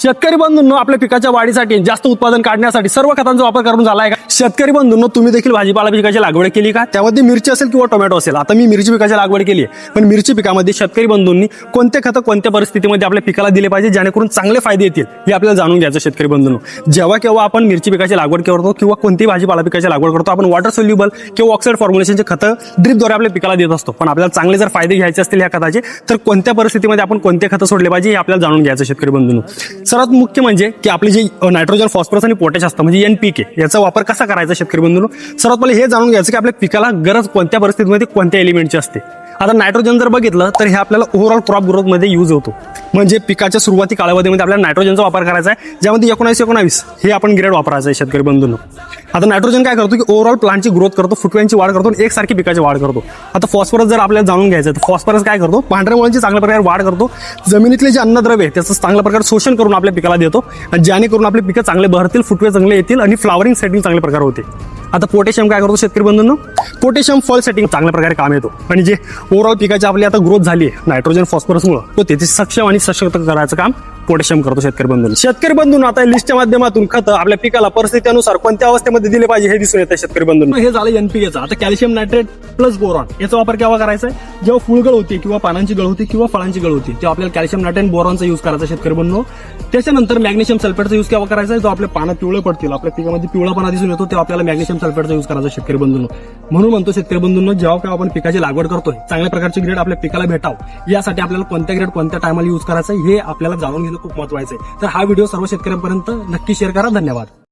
शेतकरी बंधूंनो, आपल्या पिकाच्या वाढीसाठी जास्त उत्पादन काढण्यासाठी सर्व खतांचा वापर करून झालाय का? शेतकरी बंधूंनो, तुम्ही देखील भाजीपाला पिकाची लागवड केली का? त्यामध्ये मिरची असेल किंवा टोमॅटो असेल. आता मी मिरची पिकाची लागवड केली आहे, पण मिरची पिकामध्ये शेतकरी बंधूंनी कोणते खतं कोणत्या परिस्थितीमध्ये आपल्या पिकाला दिले पाहिजे जेणेकरून चांगले फायदे येतील हे आपल्याला जाणून घ्यायचं. शेतकरी बंधूंनो, जेव्हा केव्हा आपण मिरची पिकाची लागवड करतो किंवा कोणतीही भाजीपाला पिकाची लागवड करतो, आपण वॉटर सोल्युबल किंवा ऑक्साईड फॉर्म्युलेशनचे खतं ड्रिपद्वारे आपल्या पिकाला देत असतो. पण आपल्याला चांगले जर फायदे घ्यायचे असतील या खताचे, तर कोणत्या परिस्थितीमध्ये आपण कोणते खतं सोडले पाहिजे हे आपल्याला जाणून घ्यायचं. शेतकरी बंधूंनो, सर्वात मुख्य म्हणजे की आपले जे नायट्रोजन, फॉस्फरस आणि पोटॅश असतं म्हणजे NPK, याचा वापर कसा करायचा. शेतकरी बंधूंनो, सर्वात पहिले हे जाणून घ्यायचं की आपल्या पिकाला गरज कोणत्या परिस्थितीमध्ये कोणत्या एलिमेंटची असते. आता नायट्रोजन जर बघितलं तर हे आपल्याला ओव्हरऑल क्रॉप ग्रोथ मध्ये यूज होतो. म्हणजे पिकाच्या सुरुवाती कालावधीमध्ये आपल्याला नायट्रोजनचा वापर करायचा आहे, ज्यामध्ये 19-19 हे आपण ग्रेड वापरायचं आहे. शेतकरी बंधूंनो, आता नायट्रोजन काय करतो की ओव्हरऑल प्लांटची ग्रोथ करतो, फुटव्यांची वाढ करतो, एकसारखी पिकाची वाढ करतो. आता फॉस्फरस जर आपल्याला जाणून घ्यायचं तर फॉस्फरस काय करतो, पांढऱ्या मुळांची चांगल्या प्रकारे वाढ करतो, जमिनीतले जे अन्नद्रव्य त्याचं चांगल्या प्रकारे शोषण करून आपल्या पिकाला देतो, आणि जेणेकरून आपले पिकं चांगले बहरतील, फुटवे चांगले येतील आणि फ्लावरिंग सेटिंग चांगल्या प्रकारे होते. आता पोटॅशियम काय करतो शेतकरी बंधूंनो, पोटॅशियम फॉल सेटिंग चांगल्या प्रकारे काम येतो, आणि जे ओव्हरऑल पिकाची आपली आता ग्रोथ झाली आहे नायट्रोजन फॉस्फरसमुळे, तो त्याचे सक्षम आणि सशक्त करायचं काम पोटॅशियम करतो. शेतकरी बंधूंनो, आता लिस्टच्या माध्यमातून खतं आपल्या पिकाला परिस्थितीनुसार कोणत्या अवस्थेमध्ये दिले पाहिजे हे दिसून येतं. शेतकरी बंधूंनो, हे झालं NPKचं. आता कॅल्शियम नायट्रेट प्लस बोरॉन याचा वापर केव्हा करायचा आहे, जेव्हा फुलगळ होती किंवा पानांची गळ होती किंवा फळांची गळ होती, तेव्हा आपल्याला कॅल्शियम नायट्रेट बोरॉनचा यूज करायचा. शेतकरी बंधूंनो, त्याच्यानंतर मॅग्नेशियम सल्फेटचा यूज केव्हा करायचा आहे, जो आपल्या पानात पिवळे पडतील, आपल्या पिकामध्ये पिवळापणा दिसून येतो, तेव्हा आपल्याला मॅग्नेशियम सल्फेटचा यूज करायचा. शेतकरी बंधूंनो, म्हणून म्हणतो शेतकरी बंधूंनो, जेव्हा केव्हा आपण पिकाची लागवड करतोय, चांगल्या प्रकारची ग्रेड आपल्या पिकाला भेटावं यासाठी आपल्याला कोणत्या ग्रेड कोणत्या टायमाला यूज करायचा हे आपल्याला जाणून घेणं खूप महत्त्वाचं आहे. तर हा व्हिडिओ सर्व शेतकऱ्यांपर्यंत नक्की शेअर करा. धन्यवाद.